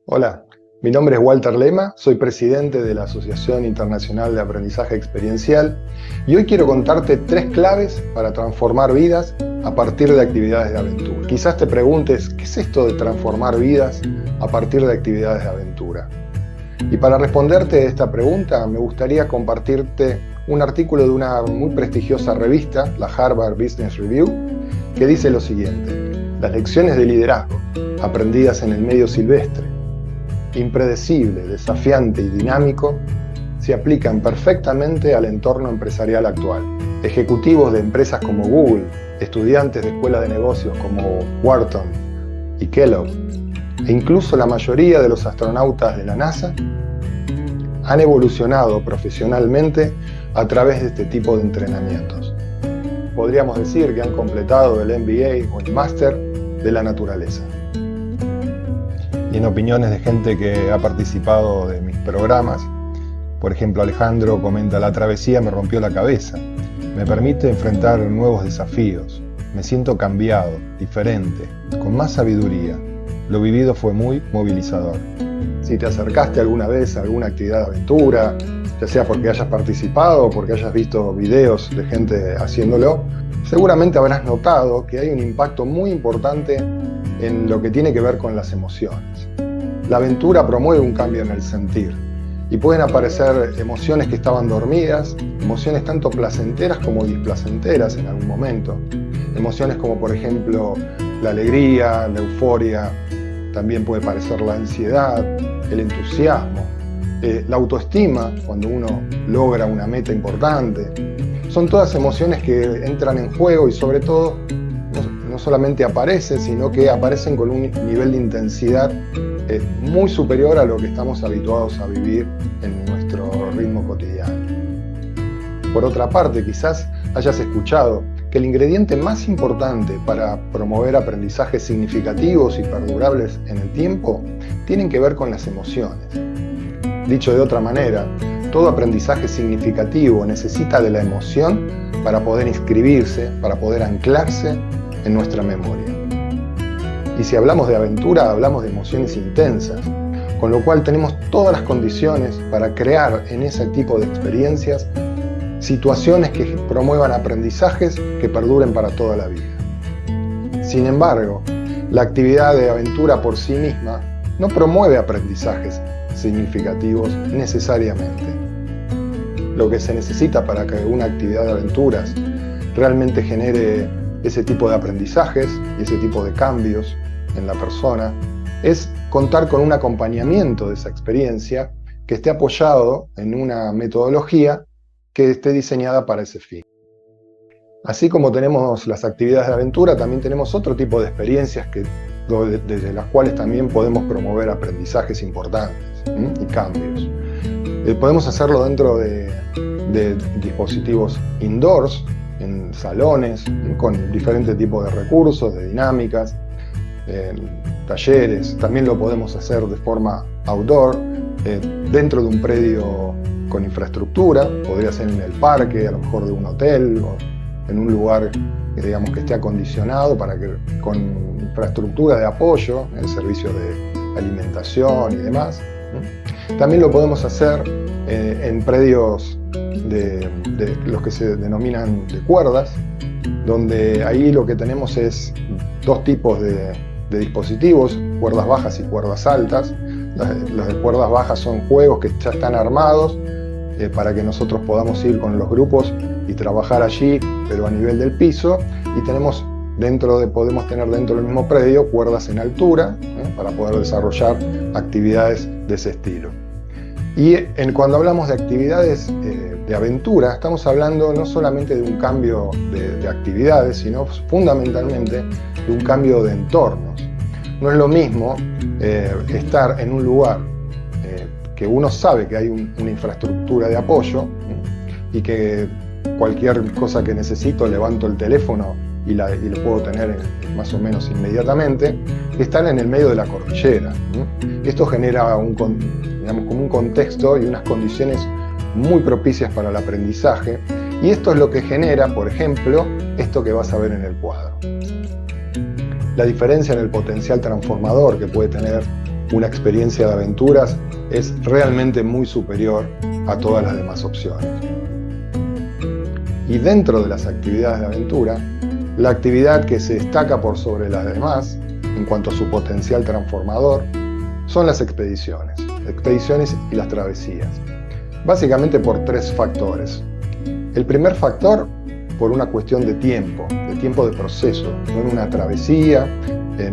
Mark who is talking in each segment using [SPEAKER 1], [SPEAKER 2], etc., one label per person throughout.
[SPEAKER 1] Hola, mi nombre es Walter Lema, soy presidente de la Asociación Internacional de Aprendizaje Experiencial y hoy quiero contarte 3 claves para transformar vidas a partir de actividades de aventura. Quizás te preguntes, ¿qué es esto de transformar vidas a partir de actividades de aventura? Y para responderte esta pregunta, me gustaría compartirte un artículo de una muy prestigiosa revista, la Harvard Business Review, que dice lo siguiente: las lecciones de liderazgo aprendidas en el medio silvestre, impredecible, desafiante y dinámico, se aplican perfectamente al entorno empresarial actual. Ejecutivos de empresas como Google, estudiantes de escuelas de negocios como Wharton y Kellogg, e incluso la mayoría de los astronautas de la NASA, han evolucionado profesionalmente a través de este tipo de entrenamientos. Podríamos decir que han completado el MBA o el Máster de la Naturaleza. Y en opiniones de gente que ha participado de mis programas, por ejemplo, Alejandro comenta: la travesía me rompió la cabeza, me permite enfrentar nuevos desafíos, me siento cambiado, diferente, con más sabiduría. Lo vivido fue muy movilizador. Si te acercaste alguna vez a alguna actividad de aventura, ya sea porque hayas participado o porque hayas visto videos de gente haciéndolo, seguramente habrás notado que hay un impacto muy importante en lo que tiene que ver con las emociones. La aventura promueve un cambio en el sentir y pueden aparecer emociones que estaban dormidas, emociones tanto placenteras como displacenteras en algún momento. Emociones como, por ejemplo, la alegría, la euforia, también puede aparecer la ansiedad, el entusiasmo, la autoestima cuando uno logra una meta importante. Son todas emociones que entran en juego y sobre todo no solamente aparecen, sino que aparecen con un nivel de intensidad muy superior a lo que estamos habituados a vivir en nuestro ritmo cotidiano. Por otra parte, quizás hayas escuchado que el ingrediente más importante para promover aprendizajes significativos y perdurables en el tiempo tienen que ver con las emociones. Dicho de otra manera, todo aprendizaje significativo necesita de la emoción para poder inscribirse, para poder anclarse en nuestra memoria. Y si hablamos de aventura, hablamos de emociones intensas, con lo cual tenemos todas las condiciones para crear en ese tipo de experiencias situaciones que promuevan aprendizajes que perduren para toda la vida. Sin embargo, la actividad de aventura por sí misma no promueve aprendizajes significativos necesariamente. Lo que se necesita para que una actividad de aventuras realmente genere ese tipo de aprendizajes y ese tipo de cambios en la persona es contar con un acompañamiento de esa experiencia que esté apoyado en una metodología que esté diseñada para ese fin. Así como tenemos las actividades de aventura, también tenemos otro tipo de experiencias desde las cuales también podemos promover aprendizajes importantes y cambios. Podemos hacerlo dentro de dispositivos indoors, en salones, con diferentes tipos de recursos, de dinámicas, talleres. También lo podemos hacer de forma outdoor, dentro de un predio con infraestructura, podría ser en el parque, a lo mejor de un hotel, o en un lugar que esté acondicionado con infraestructura de apoyo, el servicio de alimentación y demás. También lo podemos hacer en predios de los que se denominan de cuerdas, donde ahí lo que tenemos es 2 tipos de dispositivos, cuerdas bajas y cuerdas altas. Los de cuerdas bajas son juegos que ya están armados para que nosotros podamos ir con los grupos y trabajar allí, pero a nivel del piso, y podemos tener dentro del mismo predio cuerdas en altura para poder desarrollar actividades de ese estilo. Y cuando hablamos de actividades de aventura, estamos hablando no solamente de un cambio de actividades, sino fundamentalmente de un cambio de entornos. No es lo mismo estar en un lugar que uno sabe que hay una infraestructura de apoyo y que cualquier cosa que necesito levanto el teléfono y lo puedo tener más o menos inmediatamente, que estar en el medio de la cordillera. Esto genera como un contexto y unas condiciones muy propicias para el aprendizaje, y esto es lo que genera, por ejemplo, esto que vas a ver en el cuadro. La diferencia en el potencial transformador que puede tener una experiencia de aventuras es realmente muy superior a todas las demás opciones. Y dentro de las actividades de aventura, la actividad que se destaca por sobre las demás, en cuanto a su potencial transformador, son las expediciones y las travesías. Básicamente por tres factores. El primer factor, por una cuestión de tiempo de proceso. Yo en una travesía,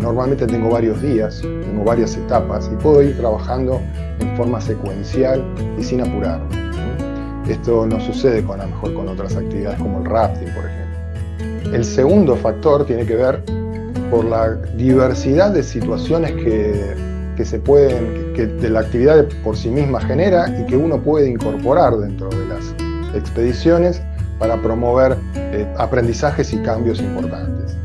[SPEAKER 1] normalmente tengo varios días, tengo varias etapas y puedo ir trabajando en forma secuencial y sin apurarme. Esto no sucede a lo mejor con otras actividades como el rafting, por ejemplo. El segundo factor tiene que ver por la diversidad de situaciones que la actividad por sí misma genera y que uno puede incorporar dentro de las expediciones para promover aprendizajes y cambios importantes.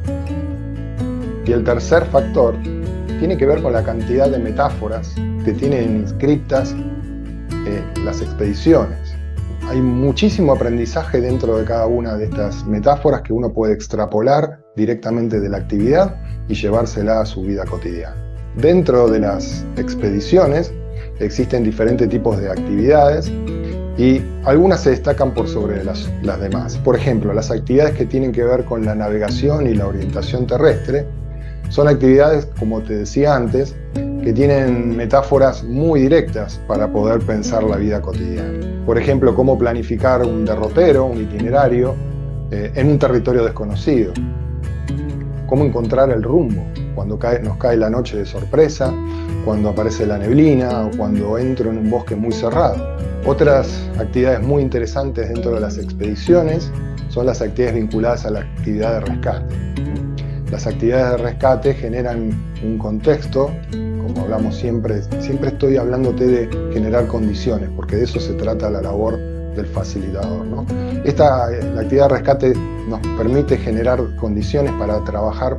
[SPEAKER 1] Y el tercer factor tiene que ver con la cantidad de metáforas que tienen inscritas las expediciones. Hay muchísimo aprendizaje dentro de cada una de estas metáforas que uno puede extrapolar directamente de la actividad y llevársela a su vida cotidiana. Dentro de las expediciones existen diferentes tipos de actividades y algunas se destacan por sobre las demás. Por ejemplo, las actividades que tienen que ver con la navegación y la orientación terrestre son actividades, como te decía antes, que tienen metáforas muy directas para poder pensar la vida cotidiana. Por ejemplo, cómo planificar un derrotero, un itinerario, en un territorio desconocido. Cómo encontrar el rumbo cuando nos cae la noche de sorpresa, cuando aparece la neblina o cuando entro en un bosque muy cerrado. Otras actividades muy interesantes dentro de las expediciones son las actividades vinculadas a la actividad de rescate. Las actividades de rescate generan un contexto, como hablamos siempre estoy hablándote de generar condiciones, porque de eso se trata la labor del facilitador, ¿no? La actividad de rescate nos permite generar condiciones para trabajar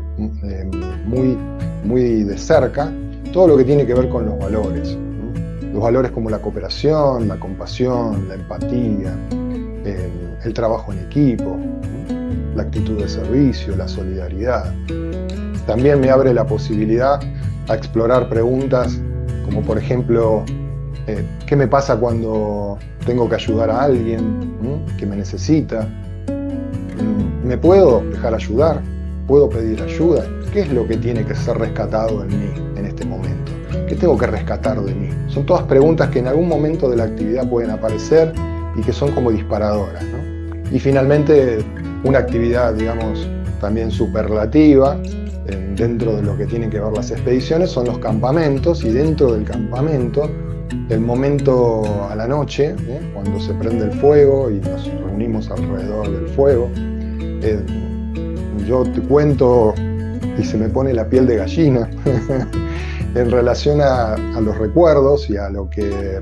[SPEAKER 1] muy de cerca todo lo que tiene que ver con los valores, ¿no? Los valores como la cooperación, la compasión, la empatía, el trabajo en equipo, ¿no? La actitud de servicio, la solidaridad. También me abre la posibilidad a explorar preguntas como, por ejemplo, ¿qué me pasa cuando tengo que ayudar a alguien que me necesita? ¿Me puedo dejar ayudar? ¿Puedo pedir ayuda? ¿Qué es lo que tiene que ser rescatado en mí en este momento? ¿Qué tengo que rescatar de mí? Son todas preguntas que en algún momento de la actividad pueden aparecer y que son como disparadoras, ¿no? Y finalmente, una actividad, digamos, también superlativa, dentro de lo que tienen que ver las expediciones, son los campamentos, y dentro del campamento, el momento a la noche, cuando se prende el fuego y nos reunimos alrededor del fuego. Yo te cuento y se me pone la piel de gallina en relación a los recuerdos y a lo que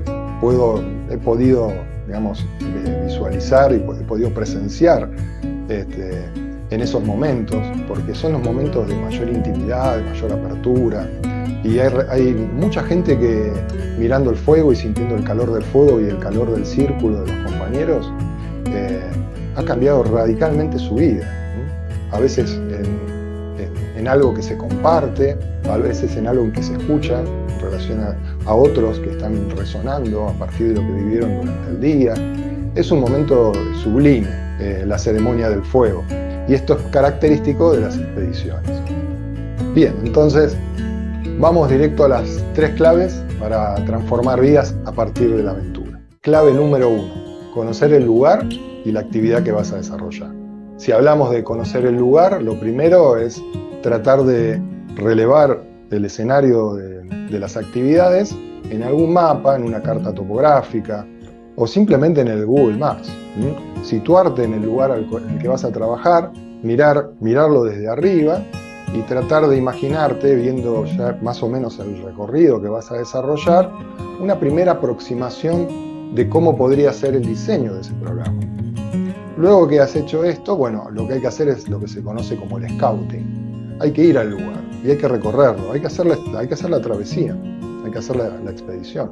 [SPEAKER 1] he podido, digamos, visualizar y he podido presenciar en esos momentos, porque son los momentos de mayor intimidad, de mayor apertura, y hay mucha gente que mirando el fuego y sintiendo el calor del fuego y el calor del círculo de los compañeros, ha cambiado radicalmente su vida, a veces en algo que se comparte, a veces en algo en que se escucha en relación a otros que están resonando a partir de lo que vivieron durante el día. Es un momento sublime, la ceremonia del fuego, y esto es característico de las expediciones. Bien, entonces vamos directo a las tres claves para transformar vidas a partir de la aventura. Clave número 1, conocer el lugar y la actividad que vas a desarrollar. Si hablamos de conocer el lugar, lo primero es tratar de relevar el escenario de las actividades en algún mapa, en una carta topográfica o simplemente en el Google Maps. Situarte en el lugar en el que vas a trabajar, mirarlo desde arriba y tratar de imaginarte, viendo ya más o menos el recorrido que vas a desarrollar, una primera aproximación de cómo podría ser el diseño de ese programa. Luego que has hecho esto, bueno, lo que hay que hacer es lo que se conoce como el scouting. Hay que ir al lugar y hay que recorrerlo, hay que hacer la travesía, hay que hacer la expedición.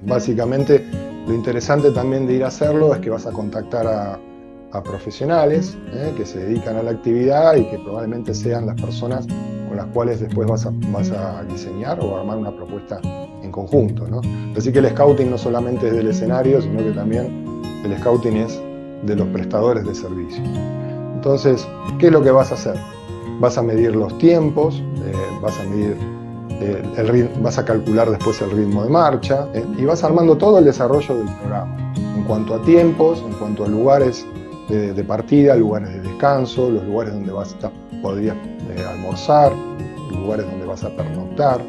[SPEAKER 1] Básicamente, lo interesante también de ir a hacerlo es que vas a contactar a profesionales que se dedican a la actividad y que probablemente sean las personas con las cuales después vas a diseñar o armar una propuesta en conjunto, ¿no? Así que el scouting no solamente es del escenario, sino que también el scouting es de los prestadores de servicio. Entonces, ¿qué es lo que vas a hacer? Vas a medir los tiempos, vas a medir vas a calcular después el ritmo de marcha y vas armando todo el desarrollo del programa. En cuanto a tiempos, en cuanto a lugares de partida, lugares de descanso, los lugares donde podrías almorzar, lugares donde vas a pernoctar.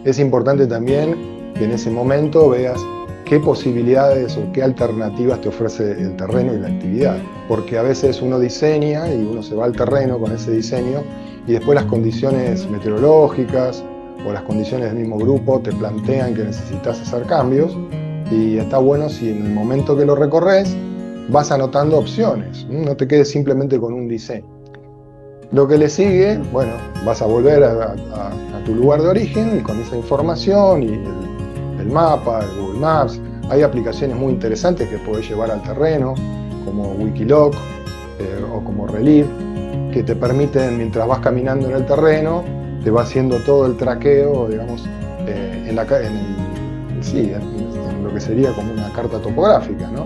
[SPEAKER 1] Es importante también que en ese momento veas qué posibilidades o qué alternativas te ofrece el terreno y la actividad. Porque a veces uno diseña y uno se va al terreno con ese diseño y después las condiciones meteorológicas o las condiciones del mismo grupo te plantean que necesitas hacer cambios, y está bueno si en el momento que lo recorres vas anotando opciones, no te quedes simplemente con un diseño. Lo que le sigue, bueno, vas a volver a tu lugar de origen y con esa información y el mapa, el Google Maps. Hay aplicaciones muy interesantes que podés llevar al terreno, como Wikiloc o como Relive, que te permiten, mientras vas caminando en el terreno, te va haciendo todo el traqueo, digamos, en lo que sería como una carta topográfica, ¿no?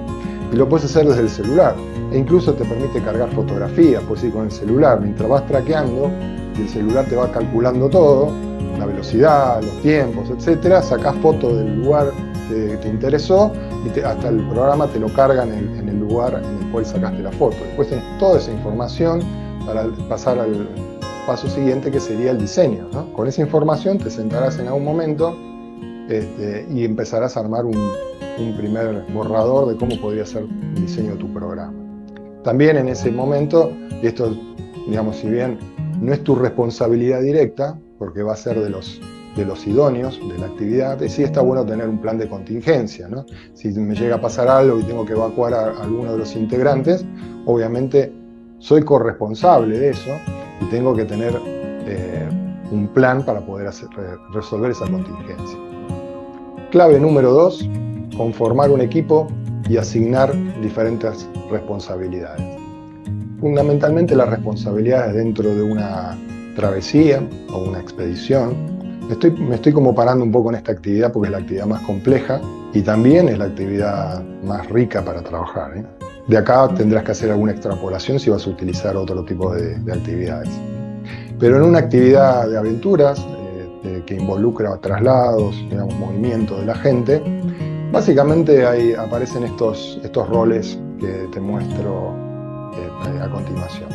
[SPEAKER 1] Y lo puedes hacer desde el celular. E incluso te permite cargar fotografías, puedes ir con el celular. Mientras vas traqueando, y el celular te va calculando todo, la velocidad, los tiempos, etc., sacás foto del lugar que te interesó y hasta el programa te lo carga en el lugar en el cual sacaste la foto. Después tenés toda esa información para pasar al paso siguiente, que sería el diseño, ¿no? Con esa información te sentarás en algún momento y empezarás a armar un primer borrador de cómo podría ser el diseño de tu programa. También en ese momento, y esto, digamos, si bien no es tu responsabilidad directa, porque va a ser de los idóneos de la actividad, sí está bueno tener un plan de contingencia, ¿no? Si me llega a pasar algo y tengo que evacuar a alguno de los integrantes, obviamente soy corresponsable de eso y tengo que tener un plan para poder resolver esa contingencia. Clave número 2, conformar un equipo y asignar diferentes responsabilidades. Fundamentalmente las responsabilidades dentro de una travesía o una expedición. Me estoy como parando un poco en esta actividad porque es la actividad más compleja y también es la actividad más rica para trabajar, ¿eh? De acá tendrás que hacer alguna extrapolación si vas a utilizar otro tipo de actividades. Pero en una actividad de aventuras que involucra traslados, digamos, movimiento de la gente, básicamente aparecen estos roles que te muestro a continuación.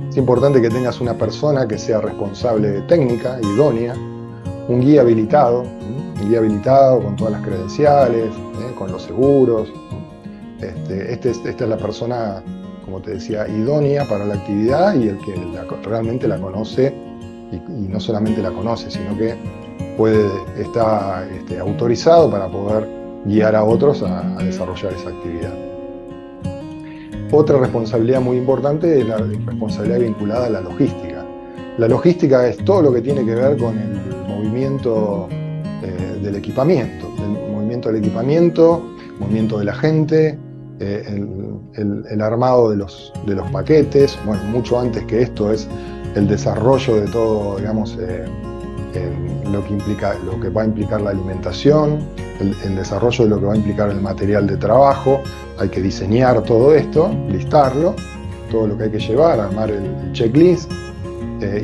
[SPEAKER 1] Es importante que tengas una persona que sea responsable técnica, idónea, un guía habilitado con todas las credenciales, con los seguros. Esta es la persona, como te decía, idónea para la actividad y el que realmente la conoce, y no solamente la conoce, sino que está autorizado para poder guiar a otros a desarrollar esa actividad. Otra responsabilidad muy importante es la responsabilidad vinculada a la logística. La logística es todo lo que tiene que ver con el movimiento del equipamiento, movimiento de la gente, el armado de los paquetes. Bueno, mucho antes que esto es el desarrollo de todo, digamos, lo que va a implicar la alimentación, el desarrollo de lo que va a implicar el material de trabajo. Hay que diseñar todo esto, listarlo, todo lo que hay que llevar, armar el checklist,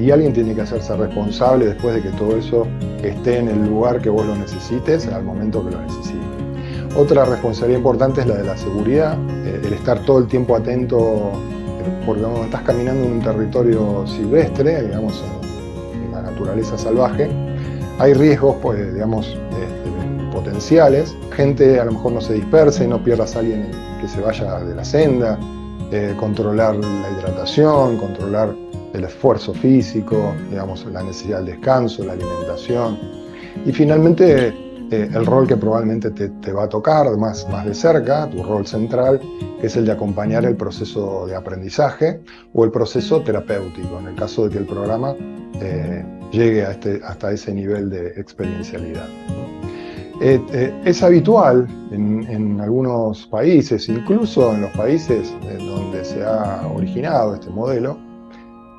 [SPEAKER 1] y alguien tiene que hacerse responsable después de que todo eso esté en el lugar que vos lo necesites, al momento que lo necesites. Otra responsabilidad importante es la de la seguridad, el estar todo el tiempo atento, porque cuando estás caminando en un territorio silvestre, digamos, en la naturaleza salvaje, hay riesgos, pues, digamos, potenciales. Gente a lo mejor no se disperse, no pierdas a alguien que se vaya de la senda, controlar la hidratación, controlar el esfuerzo físico, digamos, la necesidad del descanso, la alimentación. Y finalmente, el rol que probablemente te va a tocar más de cerca, tu rol central, que es el de acompañar el proceso de aprendizaje o el proceso terapéutico, en el caso de que el programa llegue hasta ese nivel de experiencialidad. Es habitual en algunos países, incluso en los países donde se ha originado este modelo,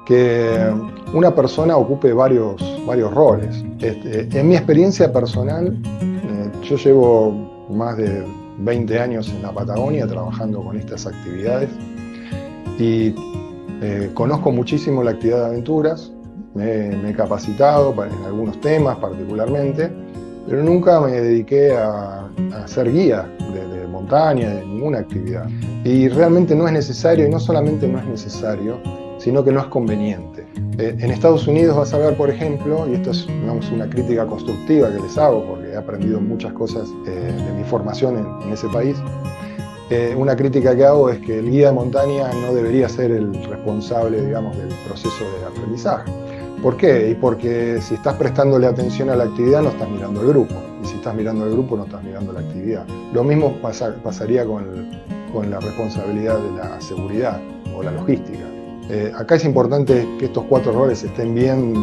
[SPEAKER 1] que una persona ocupe varios roles. En mi experiencia personal, yo llevo más de 20 años en la Patagonia trabajando con estas actividades y conozco muchísimo la actividad de aventuras, me he capacitado en algunos temas particularmente, pero nunca me dediqué a ser guía de montaña, de ninguna actividad. Y realmente no es necesario, y no solamente no es necesario, sino que no es conveniente. En Estados Unidos vas a ver, por ejemplo, y esto es, digamos, una crítica constructiva que les hago, porque he aprendido muchas cosas de mi formación en ese país, una crítica que hago es que el guía de montaña no debería ser el responsable, digamos, del proceso de aprendizaje. ¿Por qué? Y porque si estás prestándole atención a la actividad no estás mirando al grupo, y si estás mirando al grupo no estás mirando la actividad. Lo mismo pasaría con la responsabilidad de la seguridad o la logística. Acá es importante que estos 4 roles estén bien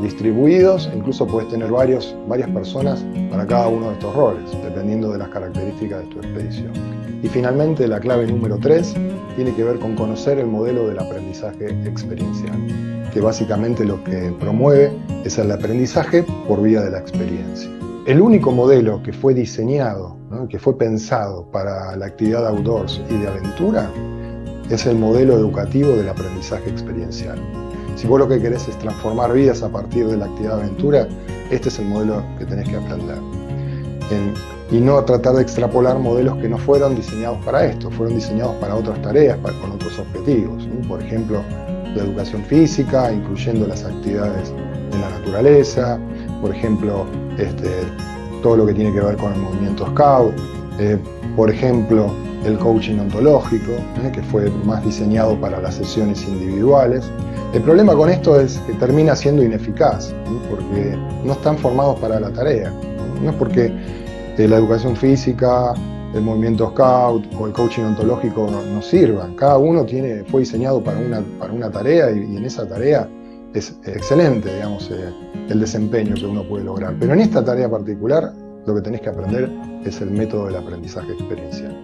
[SPEAKER 1] distribuidos, incluso puedes tener varias personas para cada uno de estos roles, dependiendo de las características de tu expedición. Y finalmente, la clave número 3 tiene que ver con conocer el modelo del aprendizaje experiencial, que básicamente lo que promueve es el aprendizaje por vía de la experiencia. El único modelo que fue diseñado, ¿no?, que fue pensado para la actividad outdoors y de aventura, es el modelo educativo del aprendizaje experiencial. Si vos lo que querés es transformar vidas a partir de la actividad de aventura, este es el modelo que tenés que aprender. Y no tratar de extrapolar modelos que no fueron diseñados para esto, fueron diseñados para otras tareas, con otros objetivos, ¿no? Por ejemplo, la educación física, incluyendo las actividades en la naturaleza, por ejemplo, todo lo que tiene que ver con el movimiento Scout, por ejemplo, el coaching ontológico, que fue más diseñado para las sesiones individuales. El problema con esto es que termina siendo ineficaz, porque no están formados para la tarea. No es porque la educación física, el movimiento Scout o el coaching ontológico no sirvan. Cada uno fue diseñado para una tarea y en esa tarea es excelente, digamos, el desempeño que uno puede lograr. Pero en esta tarea particular, lo que tenés que aprender es el método del aprendizaje experiencial.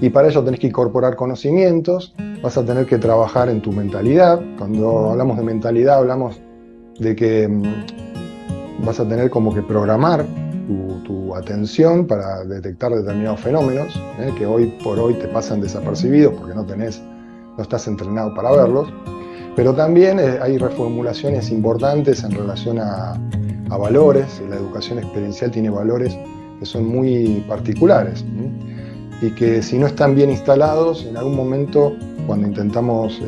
[SPEAKER 1] Y para ello tenés que incorporar conocimientos, vas a tener que trabajar en tu mentalidad. Cuando hablamos de mentalidad, hablamos de que vas a tener como que programar tu atención para detectar determinados fenómenos, que hoy por hoy te pasan desapercibidos porque no estás entrenado para verlos. Pero también hay reformulaciones importantes en relación a valores. La educación experiencial tiene valores que son muy particulares, y que si no están bien instalados, en algún momento, cuando intentamos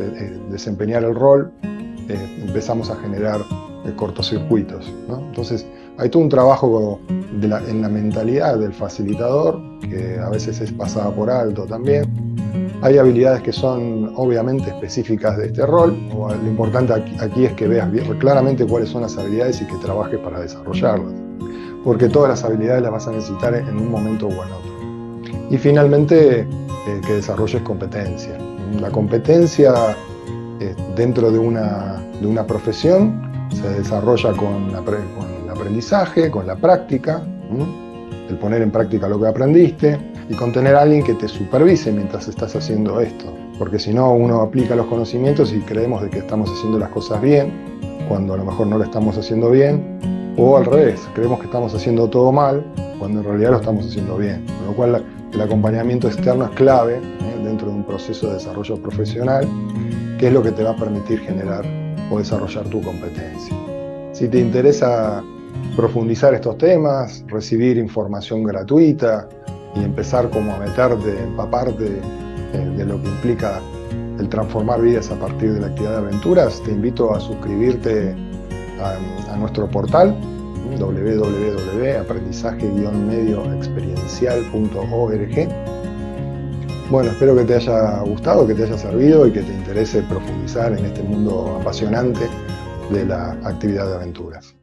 [SPEAKER 1] desempeñar el rol, empezamos a generar cortocircuitos, ¿no? Entonces, hay todo un trabajo en la mentalidad del facilitador, que a veces es pasada por alto también. Hay habilidades que son obviamente específicas de este rol. Lo importante aquí es que veas claramente cuáles son las habilidades y que trabajes para desarrollarlas, porque todas las habilidades las vas a necesitar en un momento o en otro. Y finalmente, que desarrolles competencia. La competencia dentro de una profesión se desarrolla con el aprendizaje, con la práctica, el poner en práctica lo que aprendiste, y con tener a alguien que te supervise mientras estás haciendo esto. Porque si no, uno aplica los conocimientos y creemos de que estamos haciendo las cosas bien, cuando a lo mejor no lo estamos haciendo bien, o al revés, creemos que estamos haciendo todo mal, cuando en realidad lo estamos haciendo bien. Con lo cual, el acompañamiento externo es clave dentro de un proceso de desarrollo profesional, que es lo que te va a permitir generar o desarrollar tu competencia. Si te interesa profundizar estos temas, recibir información gratuita y empezar como a meterte, empaparte de lo que implica el transformar vidas a partir de la actividad de aventuras, te invito a suscribirte a nuestro portal www.aprendizaje-medioexperiencial.org. Bueno, espero que te haya gustado, que te haya servido y que te interese profundizar en este mundo apasionante de la actividad de aventuras.